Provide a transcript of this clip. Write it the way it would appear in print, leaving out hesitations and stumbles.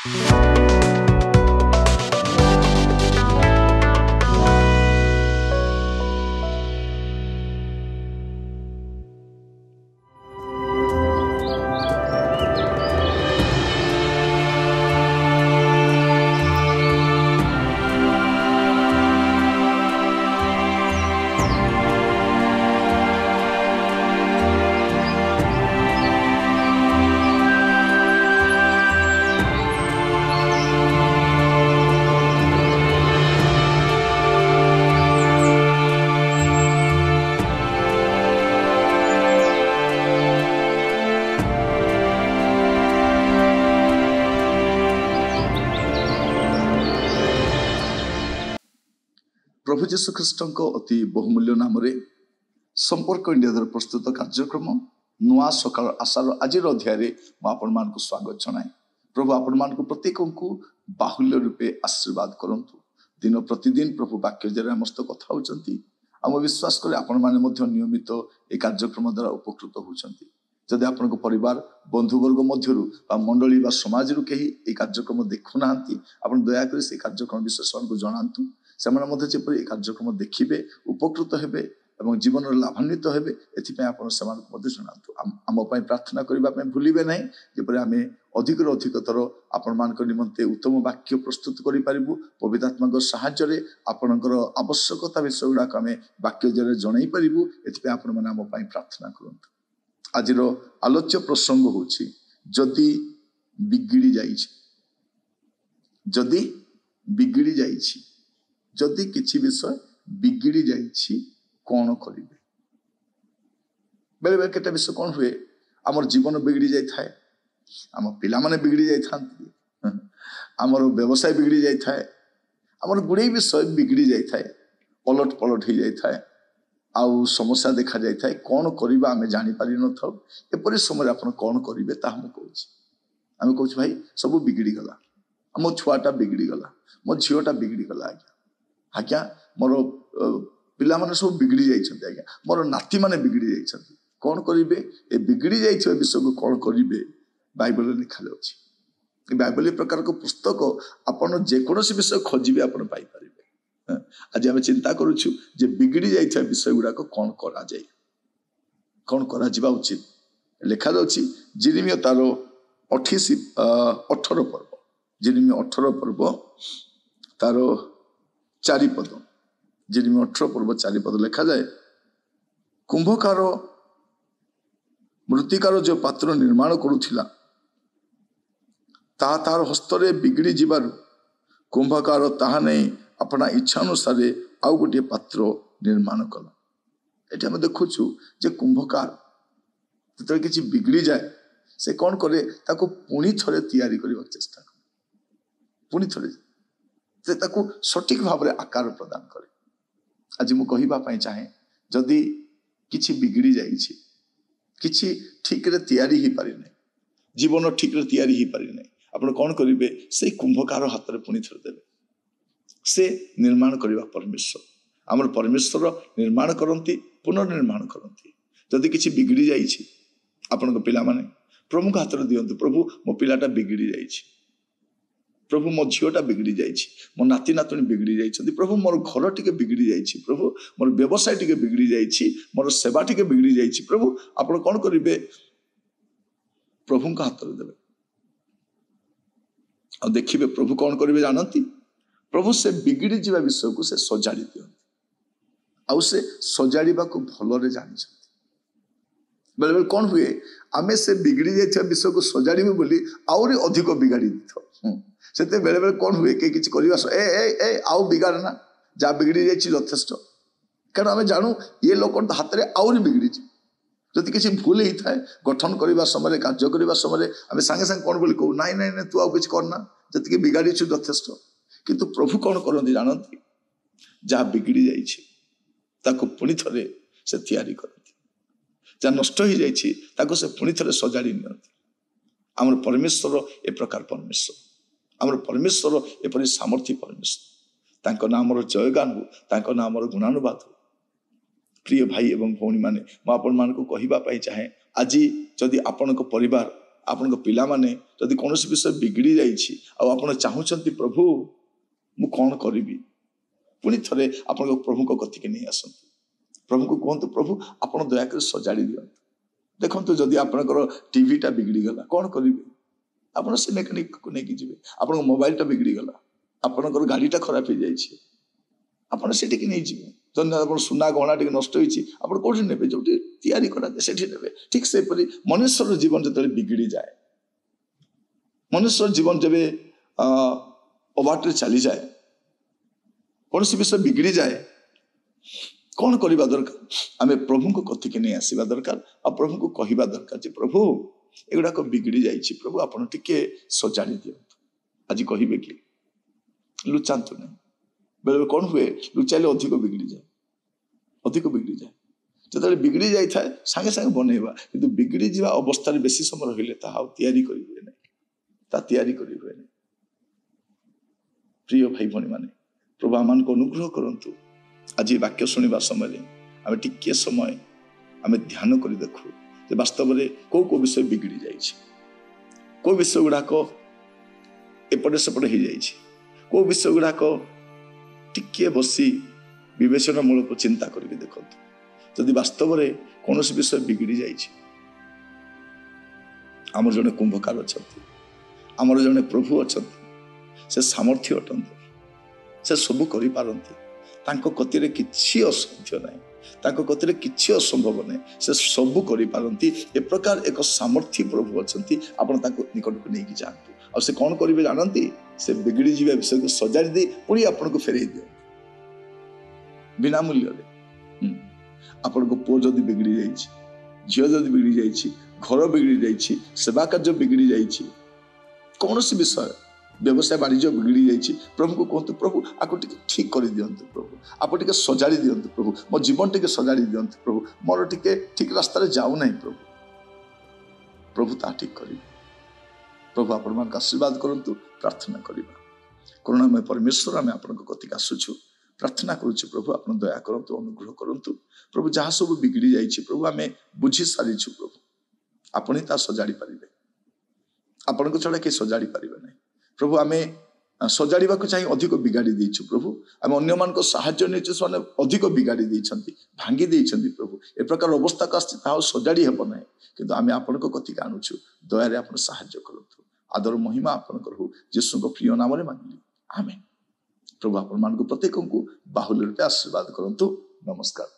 प्रभु जीशु ख्रीष्ट अति बहुमूल्य नाम संपर्क इंडिया द्वारा प्रस्तुत कार्यक्रम नुआ सकाल आशार आज अध्याय आपण स्वागत जनाए। प्रभु आपण मान प्रत्येक को बाहुल्य रूपे आशीर्वाद करंतु। दिन प्रतिदिन प्रभु वाक्य जरिए समस्त कथा होचंती। आम विश्वास करे आपण माने नियमित ए कार्यक्रम द्वारा उपकृत होचंती। जदि आपण परिवार बंधुवर्ग मध्यरु मंडली बा समाज रु कहीं ए कार्यक्रम देखु नांती आपण दया करी से कार्यक्रम विशेष को जणांतु। सेमाने मध्य जेपरि ए कार्यक्रम देखिबे उपकृत हेबे एवं जीवन लाभान्वित हेबे एथिपय आपण सेमानकु मध्य जणांतु। आम पय प्रार्थना करिबा पय भूलिबे नै जेपरि आमे अधिक अधिकतर आपण मानक निमंते उत्तम वाक्य प्रस्तुत करि परिबु। पवित्र आत्माक सहाय्य रे आपणकर आवश्यकता विषय गुडा आमे वाक्य जरे जणाई परिबु। एथिपय आपण माने आम पय प्रार्थना करंतु। आजिर आलोच्य प्रसंग होछि जदि बिगिड़ी जाइछि। जदि बिगिड़ी जाइछि, जदि किछि विषय बिगिड़ी जाइछि कौन करिवे। बेले बेले केटा विषय कौन हुए आमर जीवन बिगड़ी जाय थाए, आम पिला माने बिगड़ी जाय थांती, आमर व्यवसाय बिगड़ी जाय थाए, आमर गुडे विषय बिगड़ी जाय थाए, पलट पलट हो जाय थाए, आउ समस्या देखा जाय थाए। कौन करिबा आमे जानि पारि न थाउ। एपरि समय आपण कौन करिवे ता हम कहूछि। आमे कहूछि भाई सब बिगड़ी गला, मो छुआटा बिगड़ी गला, मो झियोटा बिगड़ी गला, आज्ञा मोर पिला माने सब बिगड़ी जाइछन्ते, आज्ञा मोर नाती माने बिगड़ी जाइछन्ते। कौन करिवे ए बिगड़ी जाइछो विषय को कौन करिवे बाइबल रे लिखा अछि। बाइबल प्रकार को पुस्तक आपण जे कोनोसी विषय खोजिबे आपण पाई परिबे। आज आम चिंता करुछु जे बिगड़ी जाइछा विषय गुडा को कौन करा जाय, कौन करा जिबा उचित। लिखा अछि जिरिमिया तार 18 पर्व, जिरिमिया 18 पर्व तार 4 पद, जिरिमिया 18 पर्व 4 पद लिखा जाए। कुंभकार मृत्तिकार जो पात्र निर्माण करुथिला ता तार हस्तरे बिगड़ी जिबारु कुंभकार ताहा नहीं अपना इच्छा अनुसार आउ गोटे पात्र निर्माण कला। ये आम देखुचु जे कुंभकार जो किसी बिगड़ी जाए से कौन करे ताको पुणी थरे तैयारी करने चेष्टा करे, पुणी थरे से ताको सठिक भाव में आकार प्रदान करे। आज मु कहिबा पई चाहे जदि किछि बिगड़ी जाइछि, किछि ठीक रे तैयारी ही पारि नै, जीवन ठीक रे तैयारी ही पारि नै, आपण कौन करिवे से कुंभकार हाथ रे पुणी थरे देबे। से निर्माण करवा परमेश्वर, आमर परमेश्वर निर्माण करती, पुनर्निर्माण करती। जदि किछि बिगड़ी जाइछि आपण पिला माने प्रभु को हाथ रे दियंतु। प्रभु मो पिलाटा बिगड़ी जाइछि, प्रभु मो झियोटा बिगड़ी जाइछि, मो नाती नातुणी बिगड़ी जाइछन्ति, प्रभु मोर घर टिके बिगड़ी जाइछि, प्रभु मोर व्यवसाय टिके बिगड़ी जाइछि, मोर सेवा टिके बिगड़ी जाइछि। प्रभु आपण कौन करिवे प्रभु को हाथ रे देबे आ देखिबे प्रभु कौन करिवे जानंती। प्रभु से बिगड़ी जीवा विषय को से सजाड़ी दियंती, आउ से सजाड़ीबा को भलरे जानिछन्ति। बेले बेले कौन हुए आमे से बिगड़ी जाइछा विषय को सजाड़ीबे बोली आउरी अधिक बिगाड़ी दिथो। सेते बेले बेले कौन हुए के किछि करिवा ए ए ए आउ बिगाड़ ना, जा बिगड़ी जाइछि यथेष्ट। कारण आमे जानू ये लोक हाथ रे आउरी बिगड़ी जी। जदि किछि भूल ही थाए गठन करबा समय कार्य करबा समय आमे संगे संगे कौन बोली कहू नाइ नाइ नाइ तू आउ किछि करना, जति बिगाड़ी छु यथेष्ट। किंतु प्रभु कौन करती जानती, जहाँ बिगड़ी जाइछि ताको पुणी थरे से तैयारी करती, जहाँ नष्ट हो जाइछि ताको से पुणी थरे सजाड़ी नियंती। आमर परमेश्वर ए प्रकार परमेश्वर, आमर परमेश्वर एपरि सामर्थ्य परमेश्वर। तांको नामर जयगान हो, तांको नामर गुणानुवाद हो। प्रिय भाई एवं भौणी माने मु आपण मानको कहिबा पई चाहे आज जदि आपणको परिवार ଆପଣଙ୍କ ପିଲାମାନେ ଯଦି କୌଣସି ବିଷୟ ବିଗିଡ଼ି ଯାଇଛି ଆଉ ଆପଣ ଚାହୁଁଛନ୍ତି ପ୍ରଭୁ ମୁଁ କ'ଣ କରିବି, ପୁଣି ଥରେ ଆପଣଙ୍କ ପ୍ରଭୁଙ୍କ କତିକି ନେଇ ଆସନ୍ତୁ। ପ୍ରଭୁଙ୍କୁ କୁହନ୍ତୁ ପ୍ରଭୁ ଆପଣ ଦୟାକରି ସଜାଡ଼ି ଦିଅନ୍ତୁ। ଦେଖନ୍ତୁ ଯଦି ଆପଣଙ୍କର ଟିଭିଟା ବିଗିଡ଼ିଗଲା କ'ଣ କରିବେ? ଆପଣ ସେ ମେକାନିକକୁ ନେଇକି ଯିବେ। ଆପଣଙ୍କ ମୋବାଇଲଟା ବିଗିଡ଼ିଗଲା, ଆପଣଙ୍କର ଗାଡ଼ିଟା ଖରାପ ହେଇଯାଇଛି, ଆପଣ ସେଠିକି ନେଇଯିବେ। ଧନ୍ୟବାଦ। ଆପଣ ସୁନା ଗହଣା ଟିକେ ନଷ୍ଟ ହେଇଛି, ଆପଣ କୋଉଠି ନେବେ? ଯୋଉଠି ତିଆରି କରାଯାଏ ସେଠି ନେବେ। ଠିକ୍ ସେପରି ମନୁଷ୍ୟର ଜୀବନ ଯେତେବେଳେ ବିଗିଡ଼ି ଯାଏ, ମନୁଷ୍ୟର ଜୀବନ ଯେବେ ଅବାଟରେ ଚାଲିଯାଏ, କୌଣସି ବିଷୟ ବିଗିଡ଼ି ଯାଏ, କ'ଣ କରିବା ଦରକାର? ଆମେ ପ୍ରଭୁଙ୍କ କତିକି ନେଇ ଆସିବା ଦରକାର ଆଉ ପ୍ରଭୁଙ୍କୁ କହିବା ଦରକାର ଯେ ପ୍ରଭୁ ଏଗୁଡ଼ାକ ବିଗିଡ଼ି ଯାଇଛି, ପ୍ରଭୁ ଆପଣ ଟିକେ ସଜାଡ଼ି ଦିଅନ୍ତୁ। ଆଜି କହିବେ କି? ଲୁଚାନ୍ତୁ ନାହିଁ। ବେଳେବେଳେ କ'ଣ ହୁଏ? ଲୁଚାଇଲେ ଅଧିକ ବିଗିଡ଼ିଯାଏ, ଅଧିକ ବିଗିଡ଼ିଯାଏ। ଯେତେବେଳେ ବିଗିଡ଼ି ଯାଇଥାଏ ସାଙ୍ଗେ ସାଙ୍ଗେ ବନେଇବା, କିନ୍ତୁ ବିଗିଡ଼ି ଯିବା ଅବସ୍ଥାରେ ବେଶୀ ସମୟ ରହିଲେ ତାହା ଆଉ ତିଆରି କରି ହୁଏ ନାହିଁ, ତାହା ତିଆରି କରି ହୁଏ ନାହିଁ। ପ୍ରିୟ ଭାଇ ଭଉଣୀମାନେ, ପ୍ରଭୁ ଆମମାନଙ୍କୁ ଅନୁଗ୍ରହ କରନ୍ତୁ। ଆଜି ବାକ୍ୟ ଶୁଣିବା ସମୟରେ ଆମେ ଟିକିଏ ସମୟ ଆମେ ଧ୍ୟାନ କରି ଦେଖୁ ଯେ ବାସ୍ତବରେ କୋଉ କୋଉ ବିଷୟ ବିଗିଡ଼ି ଯାଇଛି, କୋଉ ବିଷୟ ଗୁଡ଼ାକ ଏପଟେ ସେପଟେ ହେଇଯାଇଛି, କୋଉ ବିଷୟ ଗୁଡ଼ାକ ଟିକିଏ ବସି ବିବେଚନାମୂଳକ ଚିନ୍ତା କରିକି ଦେଖନ୍ତୁ। ଯଦି ବାସ୍ତବରେ କୌଣସି ବିଷୟ ବିଗିଡ଼ି ଯାଇଛି, ଆମର ଜଣେ କୁମ୍ଭକାର ଅଛନ୍ତି, ଆମର ଜଣେ ପ୍ରଭୁ ଅଛନ୍ତି, ସେ ସାମର୍ଥ୍ୟ ଅଟନ୍ତି, ସେ ସବୁ କରିପାରନ୍ତି। ତାଙ୍କ କତିରେ କିଛି ଅସାଧ୍ୟ ନାହିଁ, ତାଙ୍କ କତିରେ କିଛି ଅସମ୍ଭବ ନାହିଁ, ସେ ସବୁ କରିପାରନ୍ତି। ଏ ପ୍ରକାର ଏକ ସାମର୍ଥ୍ୟ ପ୍ରଭୁ ଅଛନ୍ତି। ଆପଣ ତାଙ୍କ ନିକଟକୁ ନେଇକି ଯାଆନ୍ତୁ। ଆଉ ସେ କ'ଣ କରିବେ ଜାଣନ୍ତି? ସେ ବିଗିଡ଼ି ଯିବା ବିଷୟକୁ ସଜାଡ଼ି ଦେଇ ପୁଣି ଆପଣଙ୍କୁ ଫେରେଇ ଦିଅନ୍ତି ବିନା ମୂଲ୍ୟରେ। ଆପଣଙ୍କ ପୁଅ ଯଦି ବିଗିଡ଼ି ଯାଇଛି, ଝିଅ ଯଦି ବିଗିଡ଼ି ଯାଇଛି, ଘର ବିଗିଡ଼ି ଯାଇଛି, ସେବା କାର୍ଯ୍ୟ ବିଗିଡ଼ି ଯାଇଛି, କୌଣସି ବିଷୟ ବ୍ୟବସାୟ ବାଣିଜ୍ୟ ବିଗିଡ଼ି ଯାଇଛି, ପ୍ରଭୁଙ୍କୁ କୁହନ୍ତୁ ପ୍ରଭୁ ଆକୁ ଟିକେ ଠିକ୍ କରିଦିଅନ୍ତୁ, ପ୍ରଭୁ ଆପଣ ଟିକେ ସଜାଡ଼ି ଦିଅନ୍ତୁ, ପ୍ରଭୁ ମୋ ଜୀବନ ଟିକେ ସଜାଡ଼ି ଦିଅନ୍ତୁ, ପ୍ରଭୁ ମୋର ଟିକେ ଠିକ୍ ରାସ୍ତାରେ ଯାଉନାହିଁ, ପ୍ରଭୁ ପ୍ରଭୁ ତାହା ଠିକ୍ କରିବେ। ପ୍ରଭୁ ଆପଣମାନଙ୍କୁ ଆଶୀର୍ବାଦ କରନ୍ତୁ। ପ୍ରାର୍ଥନା କରିବା। କରୁଣାମୟ ପରମେଶ୍ୱର, ଆମେ ଆପଣଙ୍କ କତିକି ଆସୁଛୁ, ପ୍ରାର୍ଥନା କରୁଛୁ ପ୍ରଭୁ ଆପଣ ଦୟା କରନ୍ତୁ, ଅନୁଗ୍ରହ କରନ୍ତୁ। ପ୍ରଭୁ ଯାହା ସବୁ ବିଗିଡ଼ି ଯାଇଛି ପ୍ରଭୁ ଆମେ ବୁଝି ସାରିଛୁ, ପ୍ରଭୁ ଆପଣ ହିଁ ତାହା ସଜାଡ଼ି ପାରିବେ, ଆପଣଙ୍କ ଛଡ଼ା କେହି ସଜାଡ଼ି ପାରିବେ ନାହିଁ। ପ୍ରଭୁ ଆମେ ସଜାଡ଼ିବାକୁ ଚାହିଁ ଅଧିକ ବିଗାଡ଼ି ଦେଇଛୁ, ପ୍ରଭୁ ଆମେ ଅନ୍ୟମାନଙ୍କ ସାହାଯ୍ୟ ନେଇଛୁ, ସେମାନେ ଅଧିକ ବିଗାଡ଼ି ଦେଇଛନ୍ତି, ଭାଙ୍ଗି ଦେଇଛନ୍ତି। ପ୍ରଭୁ ଏ ପ୍ରକାର ଅବସ୍ଥାକୁ ଆସିଛି, ତାହା ଆଉ ସଜାଡ଼ି ହେବ ନାହିଁ, କିନ୍ତୁ ଆମେ ଆପଣଙ୍କ କତିକି ଆଣୁଛୁ, ଦୟାରେ ଆପଣ ସାହାଯ୍ୟ କରନ୍ତୁ। ଆଦର ମହିମା ଆପଣଙ୍କର ହଉ, ଯୀଶୁଙ୍କ ପ୍ରିୟ ନାମରେ ମାଗିଲି, ଆମେନ୍। ପ୍ରଭୁ ଆପଣମାନଙ୍କୁ ପ୍ରତ୍ୟେକଙ୍କୁ ବାହୁଲ୍ୟ ରୂପେ ଆଶୀର୍ବାଦ କରନ୍ତୁ। ନମସ୍କାର।